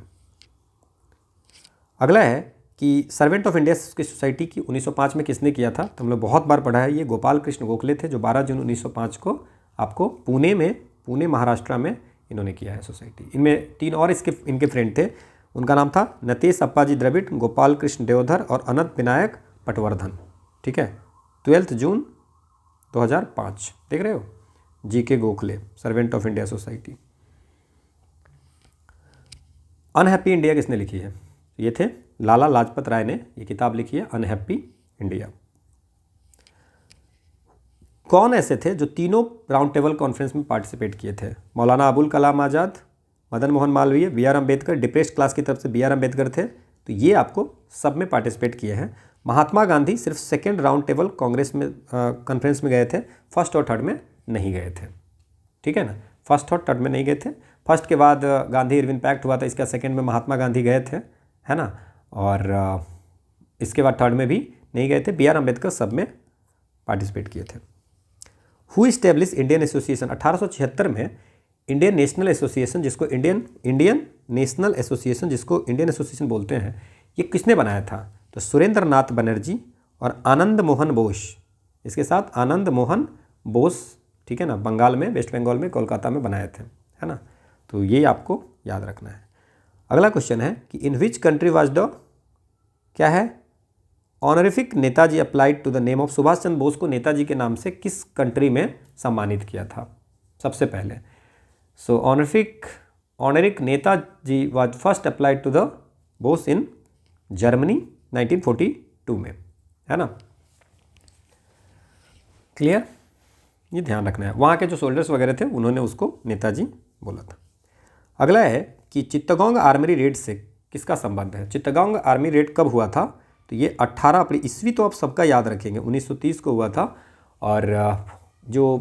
अगला है कि सर्वेंट ऑफ इंडिया की सोसाइटी की 1905 में किसने किया था? तो हम लोग बहुत बार पढ़ा है, ये गोपाल कृष्ण गोखले थे जो 12 जून 1905 को आपको पुणे महाराष्ट्र में इन्होंने किया है सोसाइटी। इनमें 3 और इनके फ्रेंड थे। उनका नाम था नतेश अप्पाजी द्रविड़, गोपाल कृष्ण देवधर और अनंत विनायक पटवर्धन, ठीक है। 12 जून 2005, देख रहे हो, GK Gokhale, servant of India society. Unhappy India किसने लिखी है? ये थे लाला लाजपत राय ने ये किताब लिखी है, अनहैप्पी इंडिया। कौन ऐसे थे जो तीनों राउंड टेबल कॉन्फ्रेंस में पार्टिसिपेट किए थे? Maulana Abul Kalam Azad, Madan Mohan Malaviya, BR Ambedkar. Depressed class की तरफ से BR अम्बेडकर थे, तो ये आपको सब में पार्टिसिपेट किए हैं। महात्मा गांधी सिर्फ सेकेंड राउंड टेबल कांग्रेस में कॉन्फ्रेंस में गए थे, फर्स्ट और थर्ड में नहीं गए थे, ठीक है ना। फर्स्ट और थर्ड में नहीं गए थे। फर्स्ट के बाद गांधी इरविन पैक्ट हुआ था, इसका सेकेंड में महात्मा गांधी गए थे, है ना। और इसके बाद थर्ड में भी नहीं गए थे। BR अम्बेडकर सब में पार्टिसिपेट किए थे। Who establish Indian association? 1876 में इंडियन नेशनल एसोसिएशन, जिसको इंडियन नेशनल एसोसिएशन, जिसको इंडियन एसोसिएशन बोलते हैं, ये किसने बनाया था? तो सुरेंद्र नाथ बनर्जी और आनंद मोहन बोस। इसके साथ आनंद मोहन बोस, ठीक है ना, बंगाल में, वेस्ट बंगाल में, कोलकाता में बनाए थे, है ना। तो ये आपको याद रखना है। अगला क्वेश्चन है कि in which country was the, क्या है, honorific Netaji applied to the name of, Subhash Chandra Bose को नेताजी के नाम से किस कंट्री में सम्मानित किया था सबसे पहले। So honorific Netaji was first applied to the Bose in Germany 1942 में, है ना। क्लियर, ये ध्यान रखना है। वहाँ के जो सोल्जर्स वगैरह थे उन्होंने उसको नेताजी बोला था। अगला है कि चित्तगोंग आर्मी रेड से किसका संबंध है। चित्तगोंग आर्मी रेड कब हुआ था, तो ये 18 अप्रैल, ईस्वी तो आप सबका याद रखेंगे, 1930 को हुआ था। और जो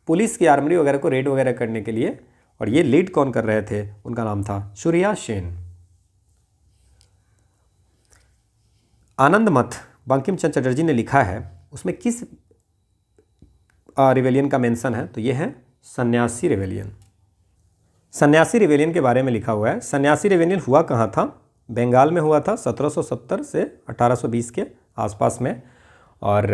पुलिस की आर्मी वगैरह को रेड वगैरह करने के लिए, और ये लीड कौन कर रहे थे, उनका नाम था सूर्या सेन। आनंद मठ बंकिम चंद्र चटर्जी ने लिखा है, उसमें किस रिवेलियन का मेंशन है, तो ये है सन्यासी रिवेलियन। सन्यासी रिवेलियन के बारे में लिखा हुआ है। सन्यासी रिवेलियन हुआ कहाँ था, बंगाल में हुआ था 1770 से 1820 के आसपास में। और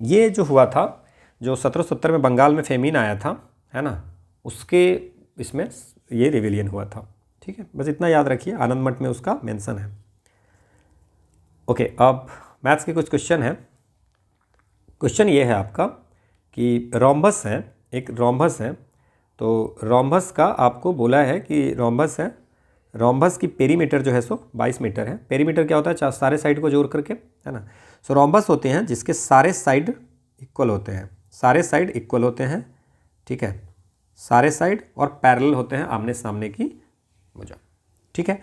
ये जो हुआ था, जो 1770 में बंगाल में फेमिन आया था, है ना, उसके इसमें ये रिवेलियन हुआ था। ठीक है, बस इतना याद रखिए, आनंद मठ में उसका मेंशन है। ओके, अब मैथ्स के कुछ क्वेश्चन हैं। क्वेश्चन ये है आपका कि रोम्बस है, एक रोम्बस है, तो रोम्बस का आपको बोला है कि रोम्बस है, रोम्बस की पेरीमीटर जो है सो 22 मीटर है। पेरीमीटर क्या होता है, सारे साइड को जोड़ करके, है ना। सो रोम्बस होते हैं जिसके सारे साइड इक्वल होते हैं, सारे साइड इक्वल होते हैं, ठीक है, सारे साइड और पैरेलल होते हैं आमने सामने की भुजा, ठीक है।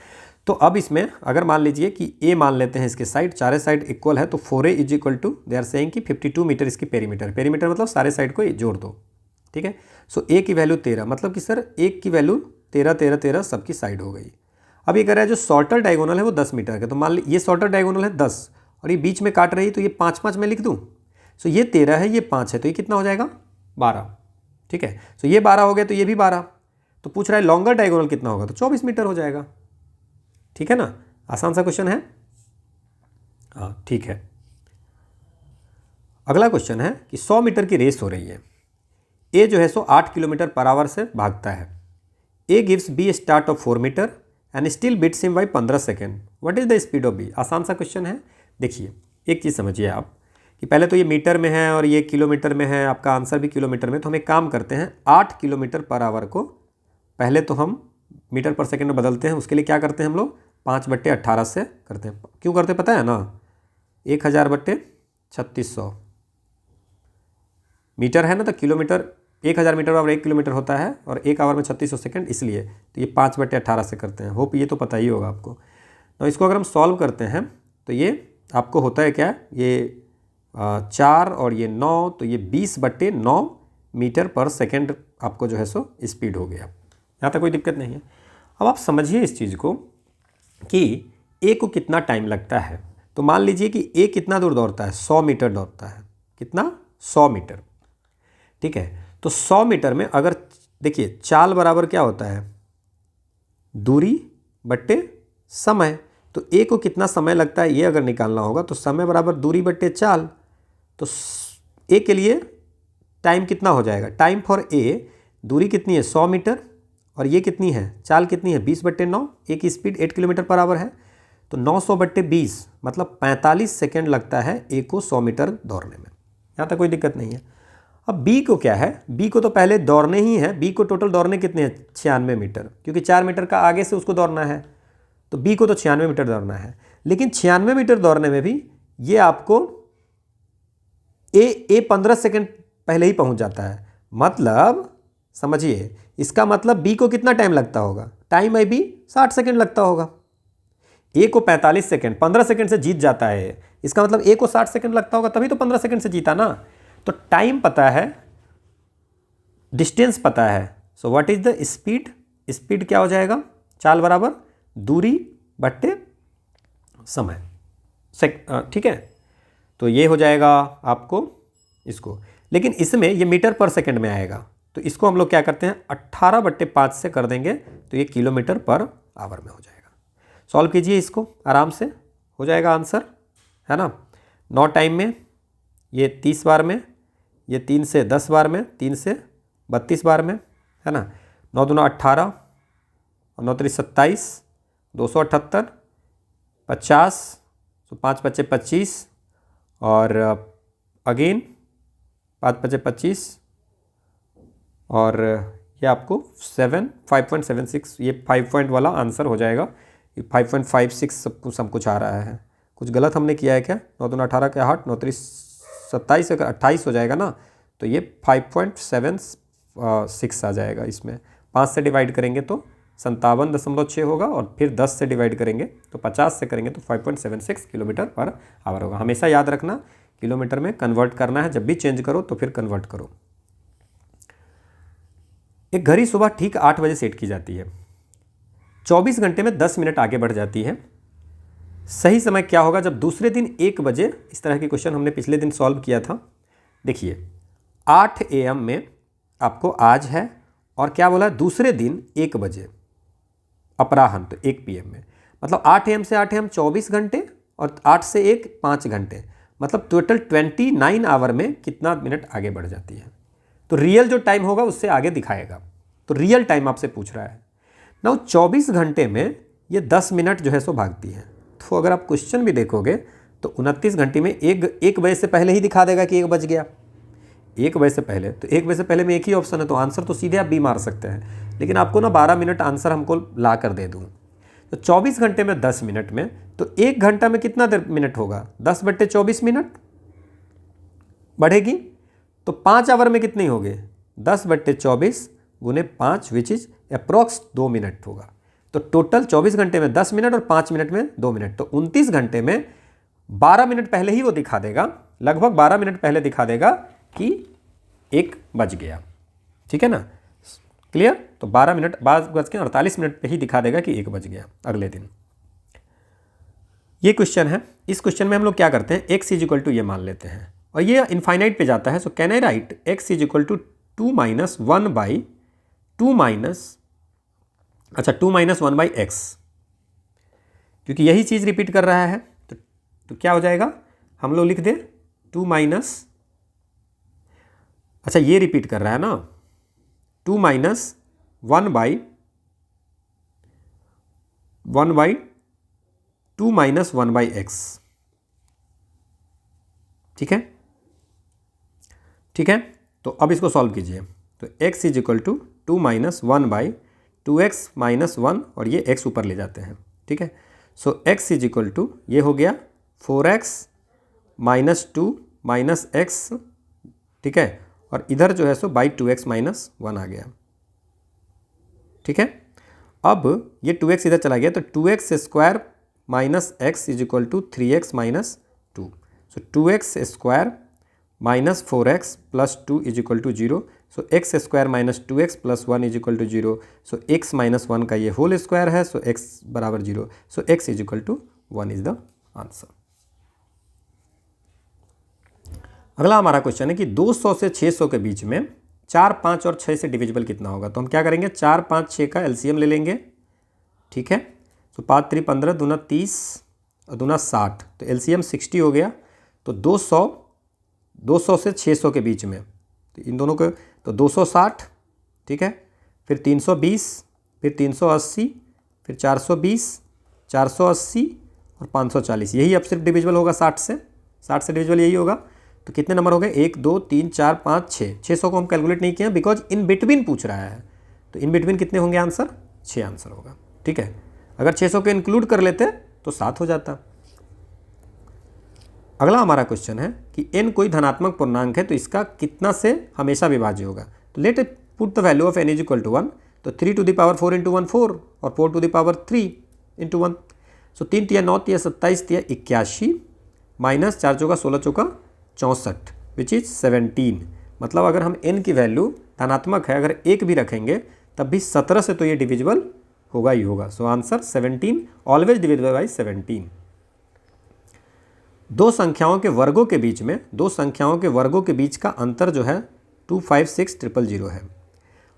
तो अब इसमें अगर मान लीजिए कि ए मान लेते हैं, इसके साइड, चारे साइड इक्वल है, तो 4a is equal to, they are saying कि 52 मीटर इसकी पेरीमीटर, पेरीमीटर मतलब सारे साइड को जोड़ दो, ठीक है। सो ए की वैल्यू 13, मतलब कि सर एक की वैल्यू 13 13 13 सबकी साइड हो गई। अब ये कह रहा है जो शॉर्टर डायगोनल है वो 10 मीटर का, तो मान ली ये शॉर्टर डायगोनल है 10 और ये बीच में काट रही है, तो ये 5 5 में लिख दूँ। सो ये 13 है, ये 5 है, तो ये कितना हो जाएगा 12, ठीक है। सो ये 12 हो गया, तो ये भी 12, तो पूछ रहा है लॉन्गर डायगोनल कितना होगा, तो 24 मीटर हो जाएगा, ठीक है ना। आसान सा क्वेश्चन है, हाँ ठीक है। अगला क्वेश्चन है कि 100 मीटर की रेस हो रही है, ए जो है सो 8 किलोमीटर पर आवर से भागता है। A gives B start of 4 metre and still beats him by 15 second, what is the speed of B. आसान सा क्वेश्चन है। देखिए एक चीज़ समझिए आप कि पहले तो ये मीटर में है और ये किलोमीटर में है, आपका आंसर भी किलोमीटर में, तो हम एक काम करते हैं, 8 किलोमीटर पर आवर को पहले तो हम मीटर पर सेकेंड में बदलते हैं। उसके लिए क्या करते हैं हम लोग, 5/18 से करते हैं। क्यों करते पता है ना, 1000/3600 मीटर है ना, तो किलोमीटर 1000 मीटर बराबर 1 किलोमीटर होता है, और 1 आवर में 3600 सेकेंड, इसलिए तो ये 5/18 से करते हैं। होप ये तो पता ही होगा आपको। तो इसको अगर हम सॉल्व करते हैं तो ये आपको होता है क्या, ये 4 और ये 9, तो ये 20/9 मीटर पर सेकेंड आपको जो है सो स्पीड हो गया। यहाँ तक कोई दिक्कत नहीं है। अब आप समझिए इस चीज़ को कि ए को कितना टाइम लगता है। तो मान लीजिए कि ए कितना दूर दौड़ता है, 100 मीटर दौड़ता है, कितना, 100 मीटर, ठीक है। तो 100 मीटर में अगर देखिए चाल बराबर क्या होता है, दूरी बट्टे समय, तो ए को कितना समय लगता है ये अगर निकालना होगा तो समय बराबर दूरी बट्टे चाल। तो ए के लिए टाइम कितना हो जाएगा, टाइम फॉर ए, दूरी कितनी है 100 मीटर और ये कितनी है, चाल कितनी है 20/9, ए की स्पीड 8 किलोमीटर पर आवर है, तो 900/20 मतलब 45 सेकेंड लगता है ए को 100 मीटर दौड़ने में। यहाँ तक कोई दिक्कत नहीं है। अब बी को क्या है, बी को तो पहले दौड़ने ही है, बी को टोटल दौड़ने कितने हैं, 96 मीटर, क्योंकि 4 मीटर का आगे से उसको दौड़ना है, तो बी को तो 96 मीटर दौड़ना है। लेकिन 96 मीटर दौड़ने में भी ये आपको ए 15 सेकेंड पहले ही पहुंच जाता है। मतलब समझिए, इसका मतलब बी को कितना टाइम लगता होगा, टाइम है बी 60 सेकेंड लगता होगा। ए को 45 सेकेंड, 15 सेकेंड से जीत जाता है, इसका मतलब ए को 60 सेकेंड लगता होगा, तभी तो 15 सेकेंड से जीता ना। तो टाइम पता है, डिस्टेंस पता है, so what is the speed, speed क्या हो जाएगा, चाल बराबर दूरी बट्टे समय, ठीक है। तो ये हो जाएगा आपको इसको, लेकिन इसमें ये मीटर पर सेकेंड में आएगा, तो इसको हम लोग क्या करते हैं 18/5 से कर देंगे, तो ये किलोमीटर पर आवर में हो जाएगा। सॉल्व कीजिए इसको, आराम से हो जाएगा आंसर, है ना। 9 टाइम में, ये 30 बार में, ये 3 से 10 बार में, 3 से 32 बार में, है ना। 9 दूना 18 और 9 3 27, 278, 50, तो 5 बचे 25 और अगेन 5 बचे 25 और ये आपको 5.76, ये 5 पॉइंट वाला आंसर हो जाएगा। ये 5.56 सब कुछ आ रहा है। कुछ गलत हमने किया है क्या? 9 दूना 18 के 8, 9 3 27, अगर 28 हो जाएगा ना तो ये 5.76 आ जाएगा। इसमें 5 से डिवाइड करेंगे तो 57.6 होगा और फिर 10 से डिवाइड करेंगे तो 50 से करेंगे तो 5.76 किलोमीटर पर आवर होगा। हमेशा याद रखना किलोमीटर में कन्वर्ट करना है, जब भी चेंज करो तो फिर कन्वर्ट करो। एक घड़ी सुबह ठीक 8 बजे सेट की जाती है, 24 घंटे में 10 मिनट आगे बढ़ जाती है। सही समय क्या होगा जब दूसरे दिन 1 बजे, इस तरह के क्वेश्चन हमने पिछले दिन सॉल्व किया था। देखिए 8 AM में आपको आज है और क्या बोला है दूसरे दिन 1 बजे अपराह्न, तो 1 PM में, मतलब 8 AM से 8 AM 24 घंटे और 8 से 1 5 घंटे, मतलब टोटल 29 आवर में कितना मिनट आगे बढ़ जाती है। तो रियल जो टाइम होगा उससे आगे दिखाएगा, तो रियल टाइम आपसे पूछ रहा है ना। 24 घंटे में ये 10 मिनट जो है सो भागती है। तो अगर आप क्वेश्चन भी देखोगे तो 29 घंटे में 1 बजे से पहले ही दिखा देगा कि 1 बज गया। 1 बजे से पहले, तो 1 बजे से पहले में एक ही ऑप्शन है, तो आंसर तो सीधे आप बी मार सकते हैं, लेकिन आपको ना 12 मिनट आंसर हमको ला कर दे दूँ। तो 24 घंटे में 10 मिनट में, तो 1 घंटा में कितना मिनट होगा? 10/24 मिनट बढ़ेगी, तो 5 आवर में कितनी होगी? 10/24 गुने 5 विच इज अप्रॉक्स 2 मिनट होगा। तो टोटल 24 घंटे में 10 मिनट और 5 मिनट में 2 मिनट, तो 29 घंटे में 12 मिनट पहले ही वो दिखा देगा, लगभग 12 मिनट पहले दिखा देगा कि 1 बज गया। ठीक है ना, क्लियर? तो 12:48 पे ही दिखा देगा कि 1 बज गया अगले दिन। ये क्वेश्चन है। इस क्वेश्चन में हम लोग क्या करते हैं, x इज इक्वल टू ये मान लेते हैं और ये इनफाइनाइट पे जाता है। So can I write x is equal to 2 - 1/x, क्योंकि यही चीज़ रिपीट कर रहा है। तो क्या हो जाएगा, हम लोग लिख दे 2 माइनस, अच्छा ये रिपीट कर रहा है ना, 2 - 1/x, ठीक है। ठीक है, तो अब इसको सॉल्व कीजिए। तो x is equal to 2 - 1/2x - 1 और ये x ऊपर ले जाते हैं। ठीक है, सो x इज इक्वल टू ये हो गया 4x - 2 - x, ठीक है, और इधर जो है सो बाई 2x - 1 आ गया। ठीक है, अब ये 2x इधर चला गया तो 2x square minus x is equal to 3x - 2, so 2x square minus 4x plus 2 is equal to 0, so x square minus 2x plus 1 is equal to 0, so x - 1 का ये होल स्क्वायर है, सो x बराबर 0, so x is equal to 1 is the answer. अगला हमारा question है कि 200 से 600 के बीच में 4, 5 और 6 से डिविजिबल कितना होगा। तो हम क्या करेंगे, 4, 5, 6 का एलसीएम ले लेंगे। ठीक है, तो 5 3 15 दूना 30 और दूना 60, तो एलसीएम 60 हो गया। तो 200 से 600 के बीच में, तो इन दोनों को, तो 260, ठीक है, फिर 320, फिर 380, फिर 420, 480 और 540, यही अब सिर्फ डिविजिबल होगा 60 से डिविजिबल यही होगा। तो कितने नंबर हो गए, 1 2 3 4 5 6, 600 को हम कैलकुलेट नहीं किए बिकॉज इन बिटवीन पूछ रहा है, तो इन बिटवीन कितने होंगे आंसर, 6 आंसर होगा। ठीक है, अगर 600 को इंक्लूड कर लेते तो 7 हो जाता। अगला हमारा क्वेश्चन है कि n कोई धनात्मक पूर्णांक है तो इसका कितना से हमेशा विभाज्य होगा। तो let put the value of n is equal to 1, तो 3 टू द पावर 4 इंटू 1 4 और 4 टू द पावर 3 इंटू 1, सो 3 तिया 9 तिया 27 तिया 81 माइनस 4 चौका 16 चौका 64 विच इज 17। मतलब अगर हम n की वैल्यू धनात्मक है, अगर 1 भी रखेंगे तब भी 17 से तो ये डिविजिबल होगा ही होगा। So answer 17, always divisible by 17। दो संख्याओं के वर्गों के बीच का अंतर जो है 256000 है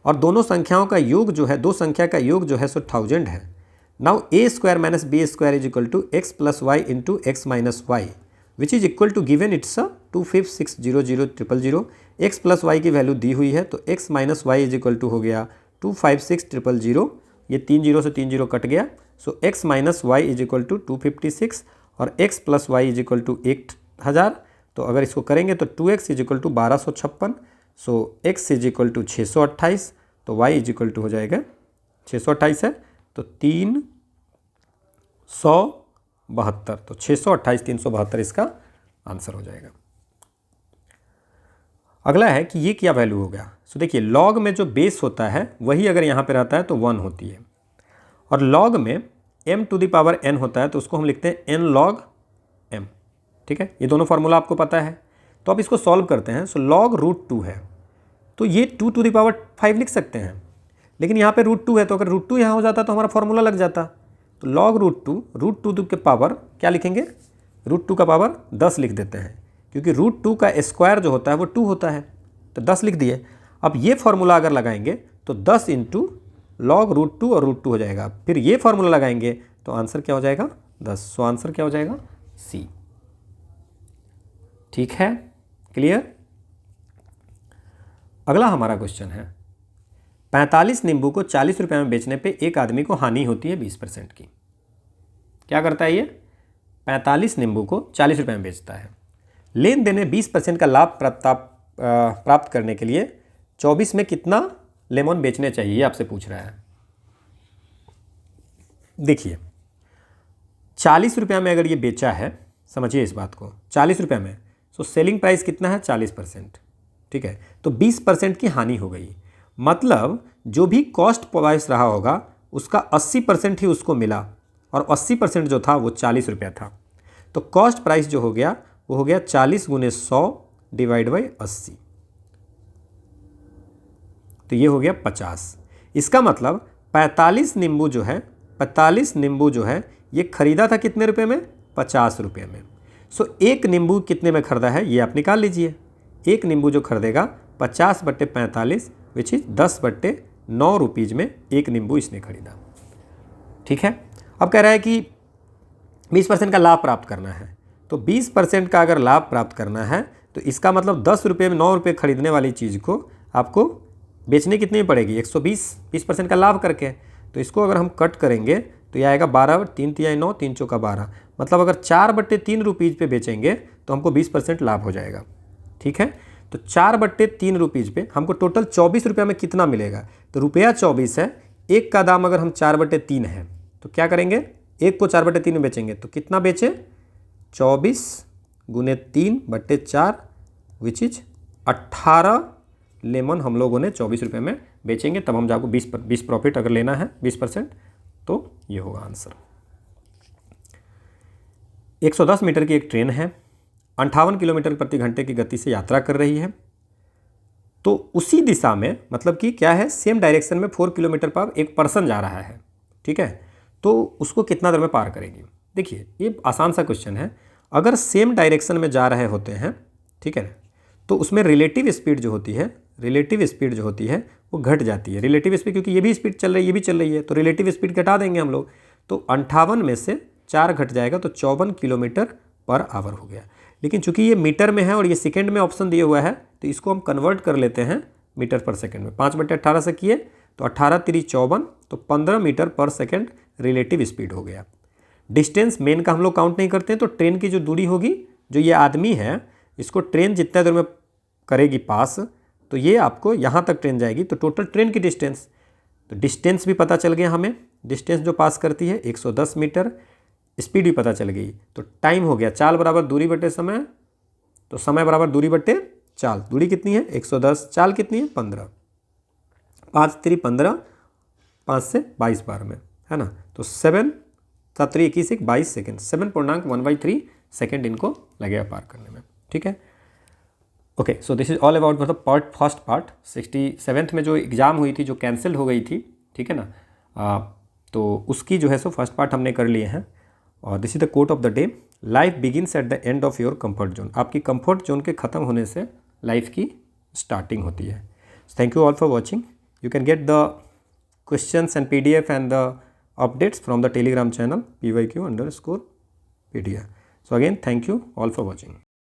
और दोनों संख्याओं का योग जो है, दो संख्या का योग जो है सो 1000 है। Now a² - b² is equal to x plus y into x minus y. Which is equal to given it's 256000000। X plus y की वैल्यू दी हुई है तो x minus Y is equal to हो गया 256000। ये 3 जीरो से 3 जीरो कट गया, so X minus Y is equal to 256 और X plus Y is equal to 1000। तो अगर इसको करेंगे तो 2x is equal to 1256, so x is equal to 628, तो y इज इक्वल टू हो जाएगा 628 है तो 372, तो 628 372 इसका आंसर हो जाएगा। अगला है कि ये क्या वैल्यू हो गया। सो देखिए लॉग में जो बेस होता है वही अगर यहाँ पे रहता है तो 1 होती है, और लॉग में m to the power n होता है तो उसको हम लिखते हैं n log m। ठीक है, ये दोनों फार्मूला आपको पता है। तो अब इसको सॉल्व करते हैं। सो लॉग √2 है तो ये 2 टू द पावर 5 लिख सकते हैं, लेकिन यहाँ पे √2 है तो अगर √2 यहाँ हो जाता तो हमारा फॉर्मूला लग जाता। तो लॉग √2 के पावर क्या लिखेंगे, √2 का पावर 10 लिख देते हैं, क्योंकि √2 का स्क्वायर जो होता है वो 2 होता है, तो 10 लिख दिए। अब ये फार्मूला अगर लगाएंगे तो 10 इंटू लॉग √2 और √2 हो जाएगा, फिर ये फार्मूला लगाएंगे तो आंसर क्या हो जाएगा 10। सो आंसर क्या हो जाएगा सी। ठीक है, क्लियर। अगला हमारा क्वेश्चन है 45 नींबू को 40 रुपये में बेचने पे एक आदमी को हानि होती है 20% की। क्या करता है ये, 45 नींबू को 40 रुपये में बेचता है। लेन देन में 20% का लाभ प्राप्त करने के लिए 24 में कितना लेमन बेचने चाहिए आपसे पूछ रहा है। देखिए 40 रुपये में अगर ये बेचा है, समझिए इस बात को, 40 रुपये में, सो सेलिंग प्राइस कितना है 40%। ठीक है, तो 20% की हानि हो गई, मतलब जो भी कॉस्ट प्राइस रहा होगा उसका 80% ही उसको मिला, और 80% जो था वो 40 रुपया था। तो कॉस्ट प्राइस जो हो गया वो हो गया 40 × 100 डिवाइड बाई 80, तो ये हो गया 50। इसका मतलब 45 नींबू जो है ये खरीदा था कितने रुपए में, 50 रुपये में। सो एक नींबू कितने में खरीदा है ये आप निकाल लीजिए। एक नींबू जो खरीदेगा 50/45 विच इज 10/9 रुपीज़ में एक नींबू इसने खरीदा। ठीक है, अब कह रहा है कि 20% का लाभ प्राप्त करना है, तो 20% का अगर लाभ प्राप्त करना है तो इसका मतलब 10 रुपये में 9 रुपये खरीदने वाली चीज़ को आपको बेचने कितनी में पड़ेगी 120, 20% का लाभ करके। तो इसको अगर हम कट करेंगे तो ये आएगा 12, 3 × 9, 3 × 12, मतलब अगर 4/3 रुपीज़ पे बेचेंगे तो हमको 20% लाभ हो जाएगा। ठीक है, तो 4/3 रुपीज़ पे हमको टोटल 24 रुपये में कितना मिलेगा, तो रुपया 24 है, एक का दाम अगर हम 4/3 है तो क्या करेंगे, एक को 4/3 में बेचेंगे तो कितना बेचे, 24 × 3/4 विच इज 18 लेमन हम लोगों ने 24 रुपये में बेचेंगे। तब हम जाको 20 प्रॉफिट अगर लेना है 20%, तो ये होगा आंसर। 110 मीटर की एक ट्रेन है, 58 किलोमीटर प्रति घंटे की गति से यात्रा कर रही है, तो उसी दिशा में, मतलब कि क्या है, सेम डायरेक्शन में 4 किलोमीटर पर एक पर्सन जा रहा है। ठीक है, तो उसको कितना देर में पार करेगी। देखिए ये आसान सा क्वेश्चन है। अगर सेम डायरेक्शन में जा रहे होते हैं, ठीक है, तो उसमें रिलेटिव स्पीड जो होती है वो घट जाती है। रिलेटिव स्पीड, क्योंकि ये भी स्पीड चल रही है, ये भी चल रही है, तो रिलेटिव स्पीड घटा देंगे हम लोग, तो 58 में से 4 घट जाएगा तो 54 किलोमीटर पर आवर हो गया। लेकिन चूंकि ये मीटर में है और ये सेकेंड में ऑप्शन दिया हुआ है, तो इसको हम कन्वर्ट कर लेते हैं मीटर पर सेकेंड में। 5/18 से किए तो 18 × 3 = 54, तो 15 मीटर पर सेकेंड रिलेटिव स्पीड हो गया। डिस्टेंस मेन का हम लोग काउंट नहीं करते हैं, तो ट्रेन की जो दूरी होगी, जो ये आदमी है, इसको ट्रेन जितना देर में करेगी पास, तो ये आपको यहाँ तक ट्रेन जाएगी, तो टोटल ट्रेन की डिस्टेंस, तो डिस्टेंस भी पता चल गया हमें, डिस्टेंस जो पास करती है 110 मीटर, स्पीड भी पता चल गई। तो टाइम हो गया चाल बराबर दूरी बटे समय, तो समय बराबर दूरी बटे चाल। दूरी कितनी है 110, चाल कितनी है 15, 5 × 3 = 15, 5 से 22 बार में, है ना, तो 7 × 3 = 21, 22 सेकेंड, 7.1/3 सेकेंड इनको लगेगा पार करने में। ठीक है, okay, so this is all about मतलब फर्स्ट पार्ट। 67th में जो एग्ज़ाम हुई थी, जो कैंसिल हो गई थी, ठीक है ना, तो उसकी जो है सो फर्स्ट पार्ट हमने कर लिए हैं। और this is the quote of the day, life begins at the end of your comfort zone. आपकी कंफर्ट जोन के ख़त्म होने से लाइफ की स्टार्टिंग होती है। Thank you all for watching. You can get the questions and PDF and the updates from the Telegram channel PYQ_PDF। So again thank you all for watching.